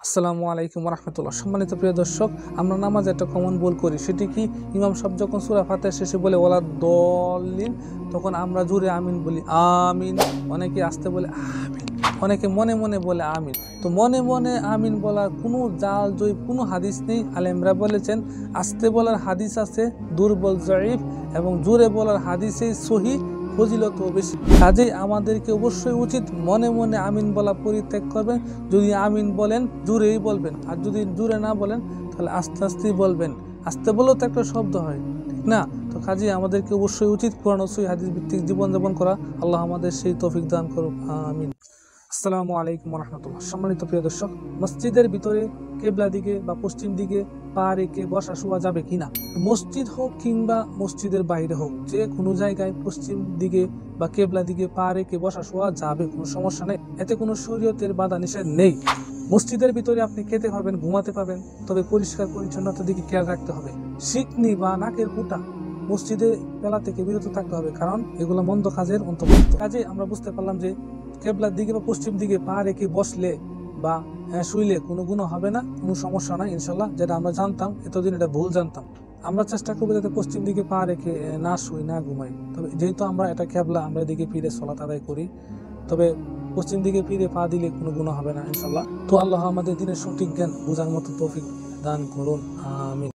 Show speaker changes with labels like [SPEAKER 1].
[SPEAKER 1] আসসালামু আলাইকুম রাহমাতুল্লাহ। সম্মানিত প্রিয় দর্শক, আমরা নামাজে একটা কমন ভুল করি, সেটি কি ইমাম সাহেব যখন সূরা ফাতিহা শেষে বলে ওয়ালা দল্লিন, তখন আমরা জোরে আমিন বলি আমিন, অনেকে আস্তে বলে আমিন, অনেকে মনে মনে বলে আমিন। তো মনে মনে আমিন বলার কোনো জাল জয়ীফ কোনো হাদিস নেই। আলেমরা বলেছেন আস্তে বলার হাদিস আছে দুর্বল জয়ীফ, এবং জোরে বলার হাদিসেই সহি, ফজিলত বেশি। কাজেই আমাদেরকে অবশ্যই উচিত মনে মনে আমিন বলা পরিত্যাগ করবেন। যদি আমিন বলেন জোরেই বলবেন, আর যদি জোরে না বলেন তাহলে আস্তে আস্তেই বলবেন। আস্তে বলেও তো একটা শব্দ হয়, ঠিক না? তো কাজেই আমাদেরকে অবশ্যই উচিত কোরআন ও সহিহ হাদিস ভিত্তিক জীবনযাপন করা। আল্লাহ আমাদের সেই তৌফিক দান করুক, আমিন। আসসালামু আলাইকুম রাহমাতুল্লাহ। সম্মানিত প্রিয় দর্শক, মসজিদের ভিতরে কেবলা দিকে বা পশ্চিম দিকে পা রেখে বসা শোয়া যাবে কিনা? মসজিদ হোক কিংবা মসজিদের বাইরে হোক, যে কোনো জায়গায় পশ্চিম দিকে বা কেবলা দিকে পা রেখে বসা শোয়া যাবে, কোনো সমস্যা নেই। এতে কোনো শরীয়তের বাধা নিষেধ নেই। মসজিদের ভিতরে আপনি খেতে পাবেন, ঘুমাতে পাবেন, তবে পরিষ্কার পরিচ্ছন্নতার দিকে খেয়াল রাখতে হবে। শিকনি বা নাকের ফুটা মসজিদে ফেলা থেকে বিরত থাকতে হবে, কারণ এগুলো মন্দ কাজের অন্তর্ভুক্ত। কাজে আমরা বুঝতে পারলাম যে কেবলার দিকে বা পশ্চিম দিকে পা রেখে বসলে বা শুইলে কোনো গুনাহ হবে না, কোনো সমস্যা নাই ইনশাল্লাহ। যেটা আমরা জানতাম এতদিন, এটা ভুল জানতাম। আমরা চেষ্টা করবো যাতে পশ্চিম দিকে পা রেখে না শুই, না ঘুমাই। তবে যেহেতু আমরা এটা কেবলা, আমরা এদিকে ফিরে সালাত আদায় করি, তবে পশ্চিম দিকে ফিরে পা দিলে কোনো গুনাহ হবে না ইনশাল্লাহ। তো আল্লাহ আমাদের দিনের সঠিক জ্ঞান বোঝার মতো তৌফিক দান করুন, আমিন।